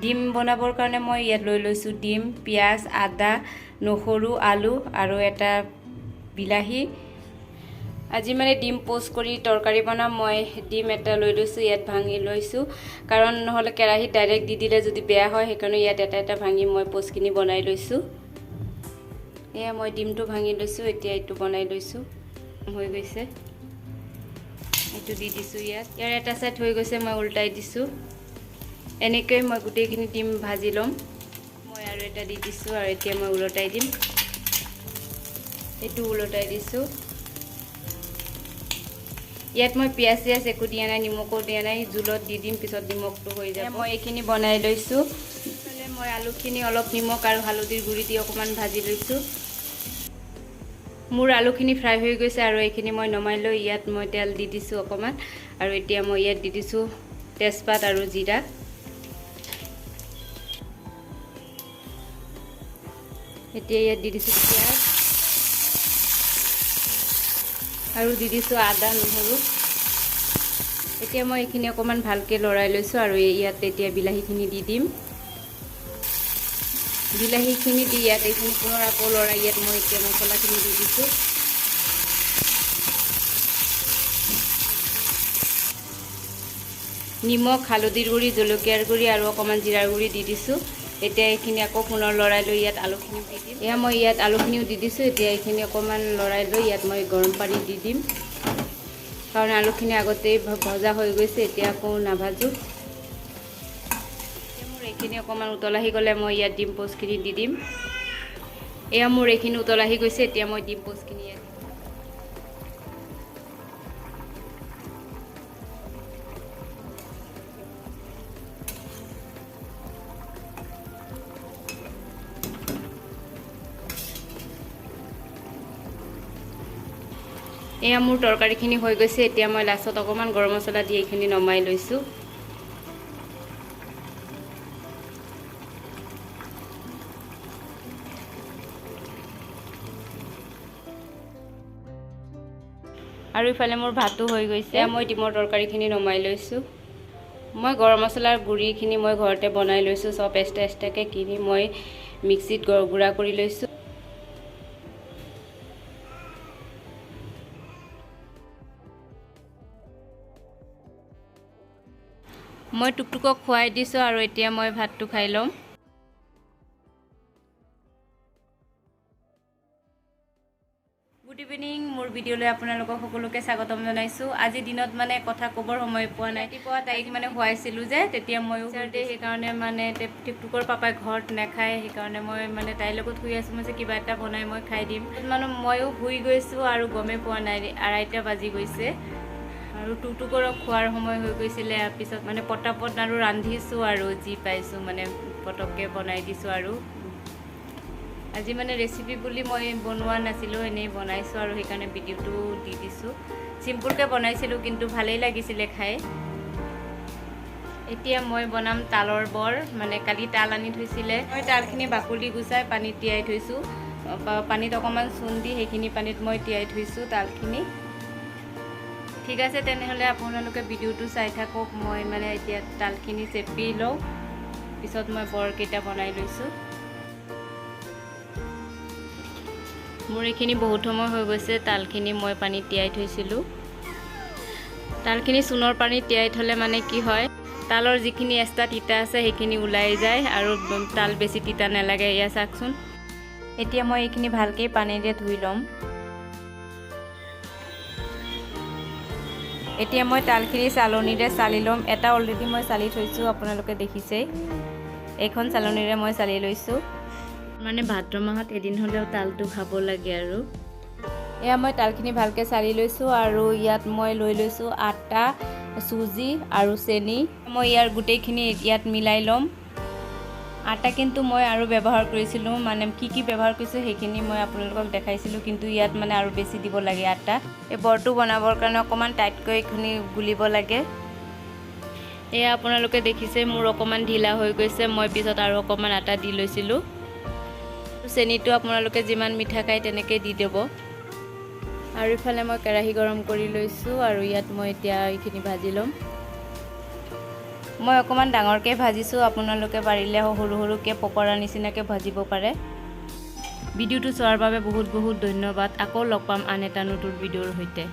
ডিম বনাবৰ কাৰণে মই ইয়াত লৈ লৈছোঁ ডিম, পিঁয়াজ, আদা, নহৰু, আলু আৰু এটা বিলাহী। আজি মানে ডিম পোষ্ট কৰি তৰকাৰী বনাম। মই ডিম এটা লৈ লৈছোঁ, ইয়াত ভাঙি লৈছোঁ, কাৰণ নহ'লে কেৰাহীত ডাইৰেক্ট দি দিলে যদি বেয়া হয়, সেইকাৰণে ইয়াত এটা এটা ভাঙি মই পোষ্টখিনি বনাই লৈছোঁ। এয়া মই ডিমটো ভাঙি লৈছোঁ, এতিয়া এইটো বনাই লৈছোঁ। হৈ গৈছে, এইটো দি দিছোঁ ইয়াৰ এটা চাইড হৈ গৈছে, মই উল্টাই দিছোঁ। এনেকৈ মই গোটেইখিনি ডিম ভাজি ল'ম। মই আৰু এটা দি দিছোঁ আৰু এতিয়া মই ওলটাই দিম। এইটো ওলটাই দিছোঁ। ইয়াত মই পিঁয়াজ চিয়াজ একো দিয়া নাই, নিমখো দিয়া নাই, জোলত দি দিম, পিছত নিমখটো হৈ যাব। মই এইখিনি বনাই লৈছোঁ। মই আলুখিনি অলপ নিমখ আৰু হালধিৰ গুড়ি দি অকণমান ভাজি লৈছোঁ। মোৰ আলুখিনি ফ্ৰাই হৈ গৈছে আৰু এইখিনি মই নমাই লৈ ইয়াত মই তেল দি দিছোঁ অকণমান, আৰু এতিয়া মই ইয়াত দি দিছোঁ তেজপাত আৰু জিৰা। এতিয়া ইয়াত দি দিছোঁ পিঁয়াজ আৰু দি দিছোঁ আদা, নহৰু। এতিয়া মই এইখিনি অকণমান ভালকৈ লৰাই লৈছোঁ আৰু ইয়াত এতিয়া বিলাহীখিনি দি দিম। বিলাহীখিনি দি ইয়াত এইখিনি পুনৰ আকৌ লৰাই ইয়াত মই এতিয়া মছলাখিনি দি দিছোঁ। নিমখ, হালধিৰ গুড়ি, জলকীয়াৰ গুড়ি আৰু অকণমান জিৰাৰ গুড়ি দি দিছোঁ। এতিয়া এইখিনি আকৌ পুনৰ লৰাই লৈ ইয়াত আলুখিনি দি দিম। এয়া মই ইয়াত আলুখিনিও দি দিছোঁ। এতিয়া এইখিনি অকণমান লৰাই লৈ ইয়াত মই গৰম পানী দি দিম, কাৰণ আলুখিনি আগতেই ভজা হৈ গৈছে, এতিয়া আকৌ নাভাজোঁ। মোৰ এইখিনি অকণমান উতলাহি গ'লে মই ইয়াত ডিম পোষ্টখিনি দি দিম। এয়া মোৰ এইখিনি উতলাহি গৈছে, এতিয়া মই ডিম পোষ্টখিনি ইয়াত এয়া মোৰ তৰকাৰীখিনি হৈ গৈছে। এতিয়া মই লাষ্টত অকণমান গৰম মছলা দি এইখিনি নমাই লৈছোঁ। আৰু ইফালে মোৰ ভাতো হৈ গৈছে। মই ডিমৰ তৰকাৰীখিনি নমাই লৈছোঁ। মই গৰম মছলাৰ গুড়িখিনি মই ঘৰতে বনাই লৈছোঁ, চব এক্সট্ৰা এক্সট্ৰাকৈ কিনি মই মিক্সিত গুড়া কৰি লৈছোঁ। মই টুকটুকক খুৱাই দিছোঁ আৰু এতিয়া মই ভাতটো খাই ল'ম। Good evening. মোৰ ভিডিঅ'লৈ আপোনালোকক সকলোকে স্বাগতম জনাইছোঁ। আজিৰ দিনত মানে কথা ক'বৰ সময় পোৱা নাই। ৰাতিপুৱা তাইক মানে খুৱাইছিলোঁ যে, তেতিয়া ময়ো সেইকাৰণে মানে টুকটুকৰ পাপাই ঘৰত নাখায়, সেইকাৰণে মই মানে তাইৰ লগত শুই আছোঁ। মই যে কিবা এটা বনাই মই খাই দিম। মানে ময়ো শুই গৈছোঁ আৰু গমেই পোৱা নাই, 2:30 বাজি গৈছে আৰু টুকটুকৰক খোৱাৰ সময় হৈ গৈছিলে। পিছত মানে পটাপট আৰু ৰান্ধিছোঁ আৰু যি পাইছোঁ মানে পটককৈ বনাই দিছোঁ। আৰু আজি মানে ৰেচিপি বুলি মই বনোৱা নাছিলোঁ, এনেই বনাইছোঁ আৰু সেইকাৰণে ভিডিঅ'টো দি দিছোঁ। চিম্পুলকৈ বনাইছিলোঁ, কিন্তু ভালেই লাগিছিলে খাই। এতিয়া মই বনাম তালৰ বৰ। মানে কালি তাল আনি থৈছিলে, মই তালখিনি বাকলি গুচাই পানীত তিয়াই থৈছোঁ। পানীত অকণমান চূণ দি সেইখিনি পানীত মই তিয়াই থৈছোঁ তালখিনি। ঠিক আছে, তেনেহ'লে আপোনালোকে ভিডিঅ'টো চাই থাকক। মই মানে এতিয়া তালখিনি চেপি লওঁ, পিছত মই বৰকেইটা বনাই লৈছোঁ। মোৰ এইখিনি বহুত সময় হৈ গৈছে, তালখিনি মই পানীত তিয়াই থৈছিলোঁ। তালখিনি চূণৰ পানীত তিয়াই থ'লে মানে কি হয়, তালৰ যিখিনি এক্সট্ৰা তিতা আছে সেইখিনি ওলাই যায় আৰু তাল বেছি তিতা নালাগে। এয়া চাওকচোন। এতিয়া মই এইখিনি ভালকৈ পানীৰে ধুই ল'ম। এতিয়া মই তালখিনি চালনীৰে চালি ল'ম। এটা অলৰেডি মই চালি থৈছোঁ, আপোনালোকে দেখিছেই। এইখন চালনীৰে মই চালি লৈছোঁ। মানে ভাদ্ৰ মাহত এদিন হ'লেও তালটো খাব লাগে আৰু। এয়া মই তালখিনি ভালকৈ চালি লৈছোঁ আৰু ইয়াত মই লৈ লৈছোঁ আটা, চুজি আৰু চেনি। মই ইয়াৰ গোটেইখিনি ইয়াত মিলাই ল'ম। আটা কিন্তু মই আৰু ব্যৱহাৰ কৰিছিলোঁ, মানে কি ব্যৱহাৰ কৰিছোঁ সেইখিনি মই আপোনালোকক দেখাইছিলোঁ, কিন্তু ইয়াত মানে আৰু বেছি দিব লাগে আটা। এই বৰটো বনাবৰ কাৰণে অকণমান টাইটকৈ এইখিনি গুলিব লাগে। এয়া আপোনালোকে দেখিছে মোৰ অকণমান ঢিলা হৈ গৈছে। মই পিছত আৰু অকণমান আটা দি লৈছিলোঁ। চেনিটো আপোনালোকে যিমান মিঠা খায় তেনেকৈ দি দিব। আৰু ইফালে মই কেৰাহী গৰম কৰি লৈছোঁ আৰু ইয়াত মই এতিয়া এইখিনি ভাজি ল'ম। মই অকমান ডাঙৰকৈ ভাজিছোঁ আপোনালোকে পাৰিলে সৰু সৰুকৈ পকৰা নিচিনাকৈ ভাজিব পাৰে ভিডিঅ'টো চোৱাৰ বাবে বহুত বহুত ধন্যবাদ আকৌ লগ পাম আন এটা নতুন ভিডিঅ'ৰ সৈতে